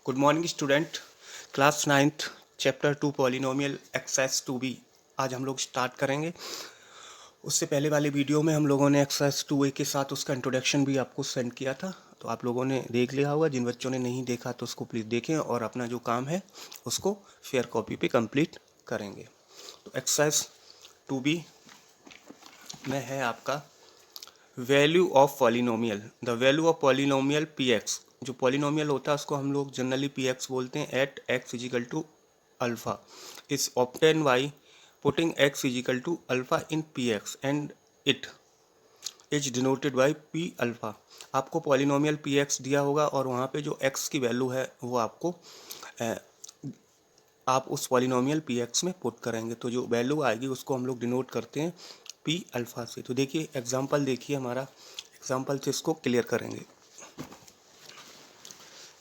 Good morning student. Class ninth chapter 2 polynomial exercise 2b आज हम लोग स्टार्ट करेंगे। उससे पहले वाले वीडियो में हम लोगों ने एक्सरसाइज 2a के साथ उसका इंट्रोडक्शन भी आपको सेंड किया था, तो आप लोगों ने देख लिया होगा। जिन बच्चों ने नहीं देखा तो उसको प्लीज़ देखें और अपना जो काम है उसको फेयर कॉपी पे कंप्लीट करेंगे। तो एक्सरसाइज 2b में है आपका value of polynomial. The value of polynomial P x, जो पॉलिनोमियल होता है उसको हम लोग जनरली पी एक्स बोलते हैं, at X is equal to alpha is obtain by putting X is equal to alpha in P X and it is denoted by P alpha. आपको polynomial P X दिया होगा और वहाँ पे जो एक्स की वैल्यू है वो आपको आप उस पॉलिनोमियल पी एक्स में पुट करेंगे, तो जो वैल्यू आएगी उसको हम लोग डिनोट करते हैं पी अल्फा से। तो देखिए एग्जांपल, देखिए हमारा एग्जांपल से इसको क्लियर करेंगे।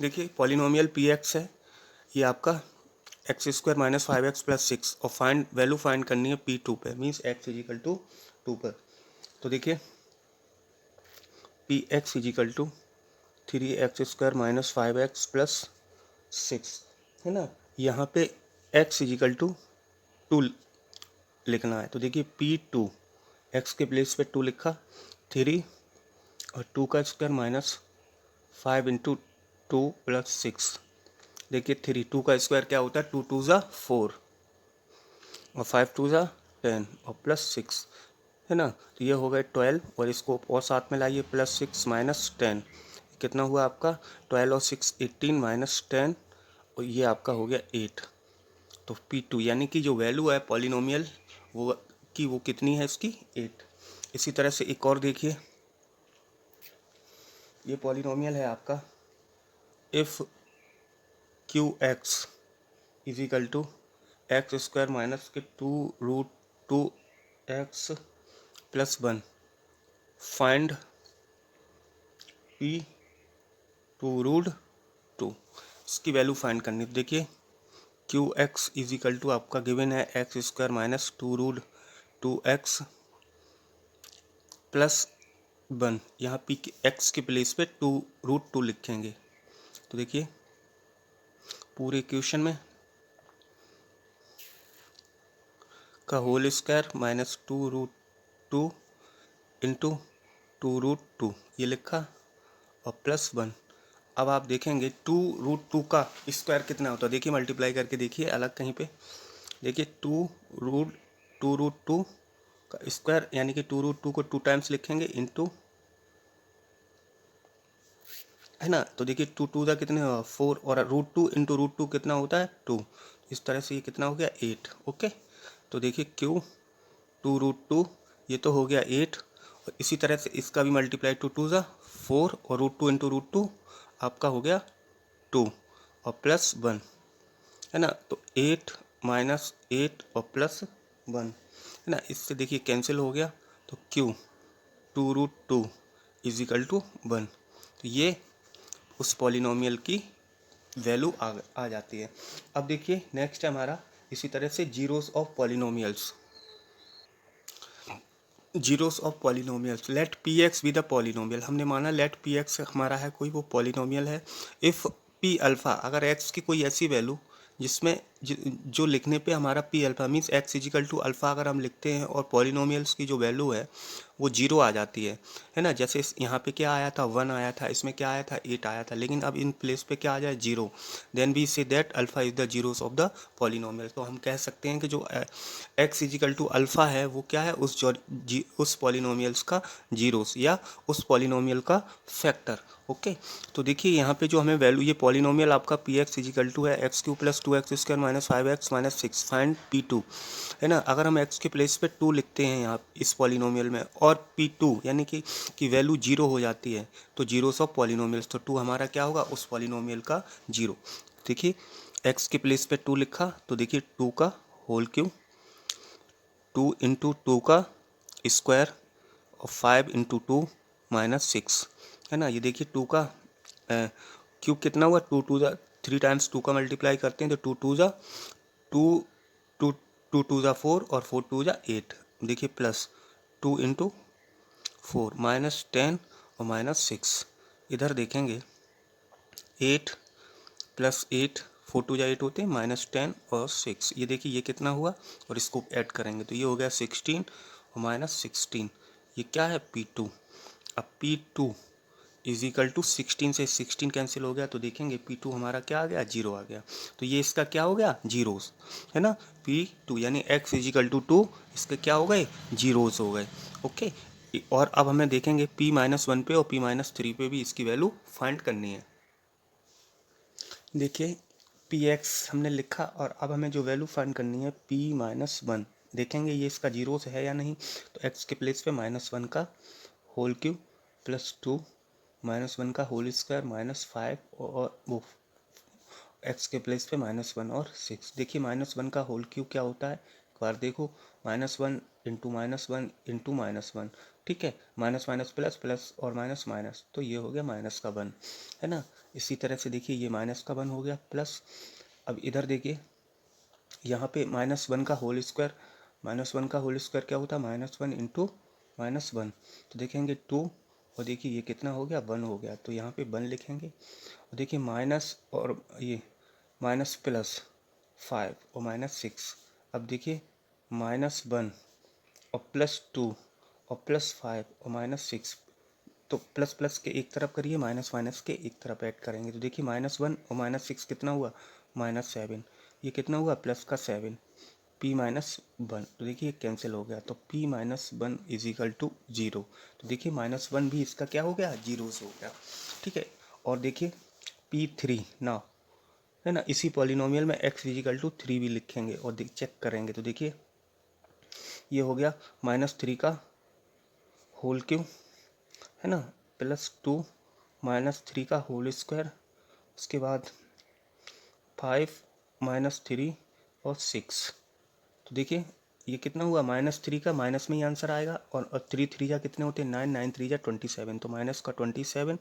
देखिए पॉलिनोमियल पी एक्स है, ये आपका x square minus 5x plus 6 और फाइंड वैल्यू फाइंड करनी है पी टू पे, मीन्स एक्स इजिकल टू 2 पर। तो देखिए P X is equal to 3x² minus 5x plus 6 है ना। यहाँ पे x इजिकल टू 2 लिखना है, तो देखिए पी टू, एक्स के प्लेस पे 2 लिखा, 3 और 2 का स्क्वायर माइनस 5 इंटू 2 प्लस 6। देखिए 3, 2 का स्क्वायर क्या होता है, 2 2 ज़ा 4 और 5 2 ज़ा 10 और प्लस 6 है ना। तो ये हो गए 12 और इसको और साथ में लाइए, प्लस 6 माइनस 10 कितना हुआ आपका 12 और 6 18 माइनस 10 और ये आपका हो गया 8। तो P2 यानी कि जो वैल्यू है पॉलिनोमियल वो कितनी है इसकी, 8। इसी तरह से एक और देखिए, ये पॉलिनोमियल है आपका if Q X is equal to X square minus के 2√2x प्लस 1 फाइंड P2√2, इसकी वैल्यू फाइंड करनी। तो देखिए Q X is equal to आपका गिवन है X square minus 2√2x plus 1, यहाँ पी एक्स के प्लेस पे 2√2 लिखेंगे। तो देखिए पूरे इक्वेशन में का होल स्क्वायर माइनस 2√2 इंटू 2√2 ये लिखा और प्लस 1। अब आप देखेंगे 2√2 का स्क्वायर कितना होता है, देखिए मल्टीप्लाई करके देखिए अलग कहीं पे। देखिए 2√2 का स्क्वायर यानी कि 2√2 को 2 टाइम्स लिखेंगे इंटू, है ना। तो देखिए 2 2 का कितने 4 और √2 इंटू √2 कितना होता है 2। इस तरह से ये कितना हो गया 8। ओके, तो देखिए क्यू 2√2 ये तो हो गया 8 और इसी तरह से इसका भी मल्टीप्लाई 2 2 ज़ा 4 और √2 इंटू √2 आपका हो गया 2 और प्लस 1, है ना। तो 8 माइनस 8 और प्लस 1, है ना। इससे देखिए कैंसिल हो गया, तो क्यू 2√2 इज इक्वल टू 1। तो ये उस पॉलिनोमियल की वैल्यू आ जाती है। अब देखिए नेक्स्ट है हमारा इसी तरह से zeros of polynomials. Zeros of polynomials, let P X be the polynomial. हमने माना लेट पी एक्स हमारा है कोई वो पॉलिनोमियल है। इफ़ पी अल्फ़ा, अगर एक्स की कोई ऐसी वैल्यू जिसमें जो लिखने पे हमारा P alpha means X is equal to alpha अगर हम लिखते हैं और पॉलिनोमियल्स की जो वैल्यू है वो जीरो आ जाती है ना। जैसे यहाँ पे क्या आया था 1 आया था, इसमें क्या आया था 8 आया था, लेकिन अब इन प्लेस पे क्या आ जाए 0, then we say that alpha is the zeros of the polynomial. तो हम कह सकते हैं कि जो एक्स इजिकल टू अल्फ़ा है वो क्या है, उस पॉलिनोमियल्स का जीरोस या उस पॉलिनोमियल का फैक्टर। ओके, तो देखिए यहाँ पे जो हमें वैल्यू, ये पॉलिनोमियल आपका पी एक्स इजिकल टू है x Q plus 2x square minus 5x minus 6 find P2, है ना। अगर हम x के प्लेस पे 2 लिखते हैं यहाँ इस पॉलिनोमियल में और P2 यानी कि वैल्यू 0 हो जाती है, तो जीरोस ऑफ पॉलिनोमियल्स, तो 2 हमारा क्या होगा उस पॉलिनोमियल का 0। देखिए x के प्लेस पे 2 लिखा, तो देखिए 2 का होल क्यू, 2 इंटू 2 का स्क्वायर और 5 इंटू 2 माइनस 6, है ना। ये देखिए 2 का क्यूब कितना हुआ 2 2 ज़ा 3 टाइम्स 2 का मल्टीप्लाई करते हैं तो 2 2 ज़ा 2 2 2 2 ज़ा 4 और 4 2 ज़ा 8। देखिए प्लस 2 इंटू 4 माइनस 10 और माइनस 6। इधर देखेंगे 8 प्लस 8, 4 2 8 होते हैं, -10 और 6, ये देखिए ये कितना हुआ, और इसको ऐड करेंगे तो ये हो गया 16 और -16, ये क्या है P2। अब P2 इज इक्वल टू 16 से 16 कैंसिल हो गया तो देखेंगे P2 हमारा क्या आ गया, 0 आ गया। तो ये इसका क्या हो गया, जीरोस, है ना। P2 यानी x इज इक्वल टू 2, इसके क्या हो गए, जीरोस हो गए। ओके, और अब हमें देखेंगे P-1 पे और P-3 पे भी इसकी वैल्यू फाइंड करनी है। देखिए Px हमने लिखा, और अब हमें जो वैल्यू फाइंड करनी है P-1, देखेंगे ये इसका जीरोस है या नहीं। तो x के प्लेस पे -1 का होल क्यूब प्लस 2 -1 का होल स्क्वायर -5 और वो x के प्लेस पे -1 और 6। देखिए -1 का होल क्यूब क्या होता है, एक बार देखो, -1 इंटू -1 इंटू -1, ठीक है, माइनस माइनस प्लस प्लस और माइनस माइनस, तो ये हो गया -1, है ना। इसी तरह से देखिए ये -1 हो गया प्लस। अब इधर देखिए यहाँ पे -1 का होल स्क्वायर, -1 का होल स्क्वायर क्या होता है, -1 इंटू -1, तो देखेंगे 2, और देखिए ये कितना हो गया, 1 हो गया, तो यहाँ पे 1 लिखेंगे। और देखिए माइनस और ये माइनस प्लस 5 और -6, अब देखिए -1 और +2 और +5 और -6, तो प्लस प्लस के एक तरफ करिए, माइनस माइनस के एक तरफ ऐड करेंगे, तो देखिए -1 और -6 कितना हुआ, -7, ये कितना हुआ, प्लस का 7, P-1, तो देखिए ये कैंसिल हो गया, तो P-1 इज इक्वल टू 0, तो देखिए -1 भी इसका क्या हो गया, जीरोस हो गया, ठीक है। और देखिए P3 ना, है ना, इसी पॉलिनोमियल में x इज इक्वल टू 3 भी लिखेंगे और चेक करेंगे, तो देखिए ये हो गया -3 का होल क्यूब, है ना, +2 -3 का होल स्क्वायर, उसके बाद 5 -3 और 6, तो देखिए ये कितना हुआ, -3 का माइनस में ही आंसर आएगा, और 3 3 जा कितने होते हैं, 9 9 3 जा 27, तो माइनस का 27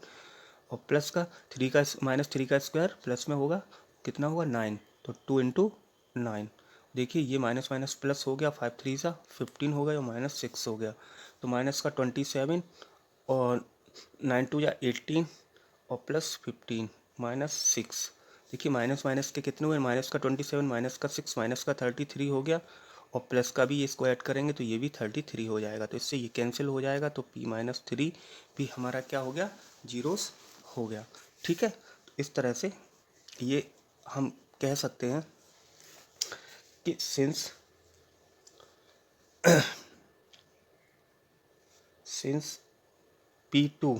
और प्लस का 3 का -3 का स्क्वायर प्लस में होगा कितना हुआ, 9, तो 2 इंटू 9, देखिए ये माइनस माइनस प्लस हो गया, 5 3 सा 15 हो गया और -6 हो गया, तो माइनस का 27 और 9 2 या 18 और +15 -6, देखिए माइनस माइनस के कितने हुए, माइनस का 27 माइनस का 6 माइनस का 33 हो गया, और प्लस का भी इसको ऐड करेंगे तो ये भी 33 हो जाएगा, तो इससे ये कैंसिल हो जाएगा, तो P-3 भी हमारा क्या हो गया, जीरोस हो गया, ठीक है। तो इस तरह से ये हम कह सकते हैं कि since P2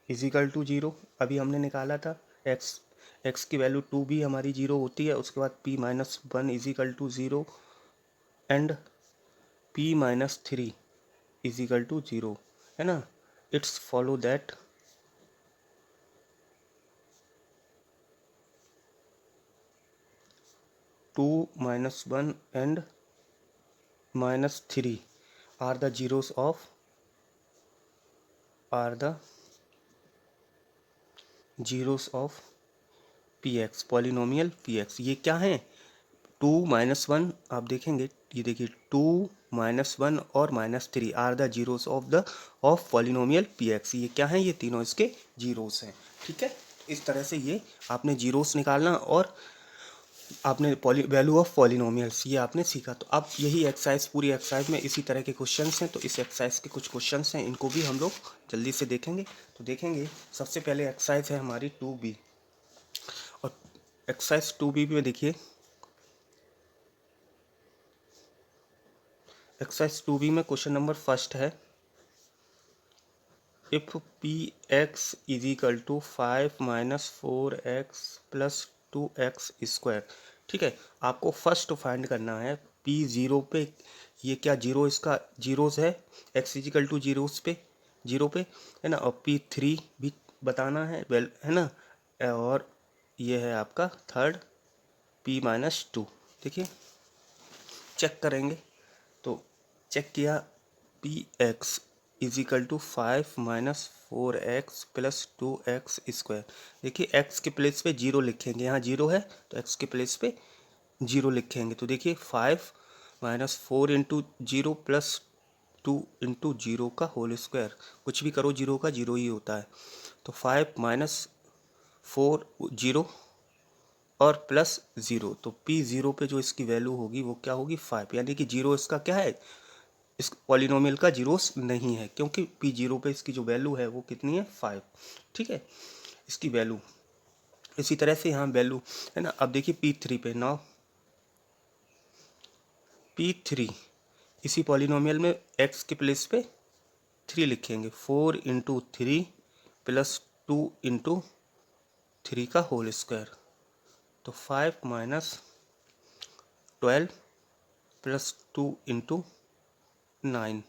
is equal to 0, अभी हमने निकाला था, x की वैल्यू 2 भी हमारी 0 होती है, उसके बाद P-1 is equal to 0 and P-3 is equal to 0, है ना। It's follow that 2 -1 and -3 are the zeros of Px, polynomial Px, ये क्या है, 2 -1, आप देखेंगे, ये देखिए 2 -1 और -3 are the zeros of polynomial Px, ये क्या है, ये तीनों इसके जीरोस हैं, ठीक है। इस तरह से ये आपने जीरोस निकालना, और आपने वैल्यू ऑफ पॉलिनोमियल्स ये आपने सीखा। तो अब यही एक्सरसाइज, पूरी एक्सरसाइज में इसी तरह के क्वेश्चंस हैं, तो इस एक्सरसाइज के कुछ क्वेश्चंस हैं, इनको भी हम लोग जल्दी से देखेंगे। तो देखेंगे सबसे पहले एक्सरसाइज है हमारी 2B, और एक्सरसाइज 2B में देखिए, एक्सरसाइज 2B में क्वेश्चन नंबर फर्स्ट है, if Px is equal to 5 - 4x + 2x square, ठीक है। आपको फर्स्ट फाइंड करना है P0 पे, ये क्या जीरो, इसका जीरोस है, x is equal two zeros पे, 0 पे, है ना, और P3 भी बताना है, वेल, है ना, और ये है आपका थर्ड P-2, देखिए चेक करेंगे, तो चेक किया, Px is equal to 5 - 4x + 2x square, देखिए x के प्लेस पे 0 लिखेंगे, यहाँ 0 है तो x के प्लेस पे 0 लिखेंगे, तो देखिए 5 - 4 इंटू 0 + 2 इंटू 0 का होल स्क्वायर, कुछ भी करो 0 का 0 ही होता है, तो 5 - 4 0 और प्लस ज़ीरो, तो पी ज़ीरो पे जो इसकी वैल्यू होगी वो क्या होगी 5, यानी कि जीरो इसका क्या है, इस पॉलिनोमियल का जीरोस नहीं है, क्योंकि पी जीरो पे इसकी जो वैल्यू है वो कितनी है 5। ठीक है, इसकी वैल्यू इसी तरह से यहाँ वैल्यू है ना। अब देखिए पी थ्री पे, नाउ पी थ्री, इसी पॉलिनोमियल में एक्स के प्लेस पे 3 लिखेंगे, 4 into three plus 2 into three का होल स्क्वायर, तो 5 माइनस 12 प्लस 2 इंटू 9,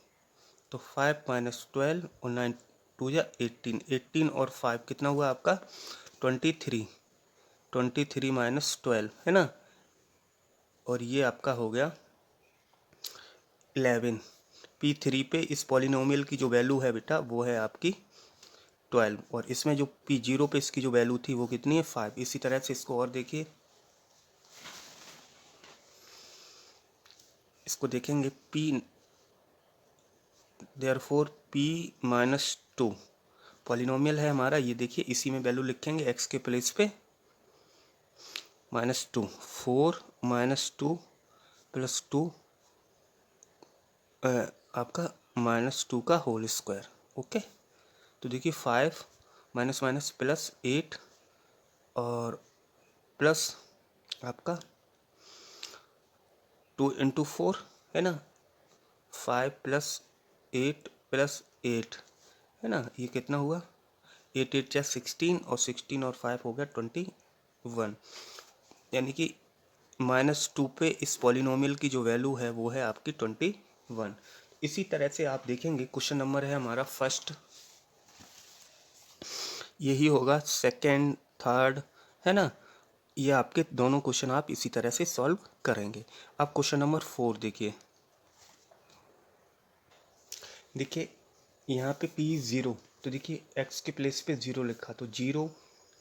तो 5 माइनस 12 और 9 टू या 18, 18 और 5 कितना हुआ आपका 23, 23 माइनस 12 है ना, और ये आपका हो गया 11। पी थ्री पे इस पॉलिनोमियल की जो वैल्यू है बेटा वो है आपकी 12, और इसमें जो पी जीरो पे इसकी जो वैल्यू थी वो कितनी है 5। इसी तरह से इसको और देखिए, इसको देखेंगे P, therefore P minus 2 polynomial है हमारा, ये देखिए इसी में वैल्यू लिखेंगे एक्स के प्लेस पे -2, 4 माइनस 2 प्लस 2 आपका -2 का होल स्क्वायर। ओके, तो देखिए 5 माइनस माइनस प्लस 8 और प्लस आपका 2 इंटू 4 है ना, 5 प्लस 8 प्लस 8 है ना, ये कितना हुआ 8 8 या 16, और 16 और 5 हो गया 21, यानी कि -2 पे इस पॉलिनोमियल की जो वैल्यू है वो है आपकी 21। इसी तरह से आप देखेंगे क्वेश्चन नंबर है हमारा फर्स्ट, यही होगा सेकंड थर्ड है ना, ये आपके दोनों क्वेश्चन आप इसी तरह से सॉल्व करेंगे। अब क्वेश्चन नंबर 4 देखिए, देखिए यहाँ पे पी ज़ीरो, तो देखिए एक्स के प्लेस पे ज़ीरो लिखा, तो जीरो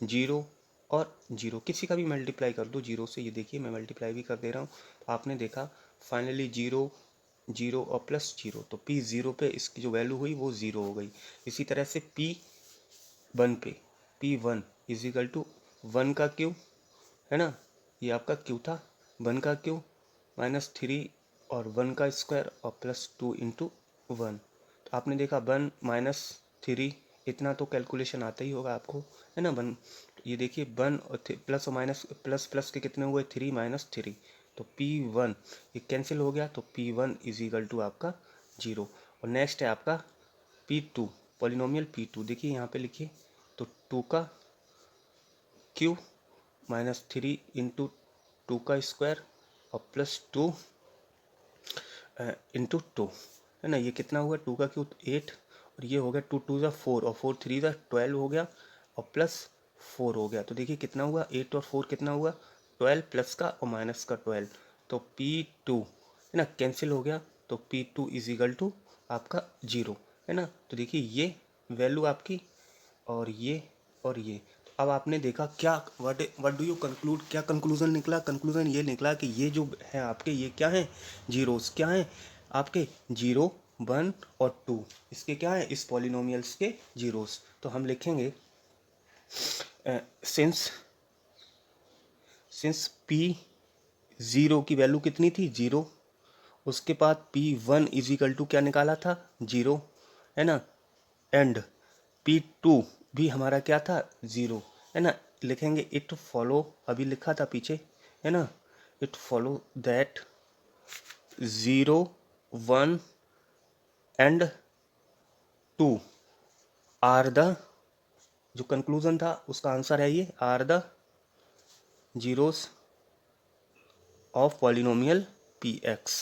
जीरो और जीरो किसी का भी मल्टीप्लाई कर दो जीरो से, ये देखिए मैं मल्टीप्लाई भी कर दे रहा हूँ, तो आपने देखा फाइनली जीरो जीरो और प्लस जीरो, तो पी ज़ीरो पे इसकी जो वैल्यू हुई वो ज़ीरो हो गई। इसी तरह से पी वन पे P one is equal to 1 का क्यू है ना, ये आपका क्यू था, 1 का क्यू -3 और 1 का स्क्वायर और प्लस 2 इंटू 1, तो आपने देखा 1 -3 इतना तो कैलकुलेशन आता ही होगा आपको है ना। 1, ये देखिए 1 और प्लस और माइनस, प्लस प्लस के कितने हुए 3 -3, तो P1 ये कैंसिल हो गया, तो P1 इज इक्वल टू आपका 0। और नेक्स्ट है आपका P2 पॉलिनोमियल P2, देखिए यहाँ पे लिखिए, तो 2 का क्यू -3 इंटू 2 का स्क्वायर और प्लस 2 इंटू 2 है ना, ये कितना हुआ 2 का क्यूब 8, और ये हो गया 2 2 ज़ा 4 और 4 3 ज़ा 12 हो गया और प्लस 4 हो गया, तो देखिए कितना हुआ 8 और 4 कितना हुआ 12 प्लस का और माइनस का 12, तो P2 है ना कैंसिल हो गया, तो P2 इज इक्वल टू आपका 0 है ना। तो देखिए ये वैल्यू आपकी और ये और ये, अब आपने देखा क्या व्हाट डू यू कंक्लूड, क्या कंक्लूजन निकला, कंक्लूजन ये निकला कि ये जो है आपके ये क्या है जीरोस, क्या है आपके 0 1 और 2, इसके क्या है इस पॉलिनोमियल्स के जीरोस। तो हम लिखेंगे सिंस पी ज़ीरो की वैल्यू कितनी थी 0, उसके बाद P1 इज इक्वल टू क्या निकाला था 0 है ना, एंड P2 भी हमारा क्या था 0 है ना, लिखेंगे इट फॉलो, अभी लिखा था पीछे है ना, it follow that 0 1 and 2 are the, जो कंक्लूजन था उसका आंसर है ये, are the zeros of polynomial Px।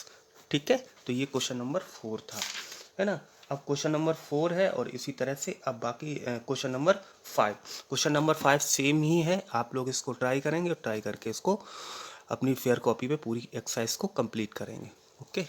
ठीक है, तो ये क्वेश्चन नंबर 4 था है ना। अब क्वेश्चन नंबर 4 है और इसी तरह से अब बाकी question number 5, question number 5 same ही है, आप लोग इसको ट्राई करेंगे और ट्राई करके इसको अपनी फेयर कॉपी पे पूरी एक्सरसाइज को कंप्लीट करेंगे। ओके।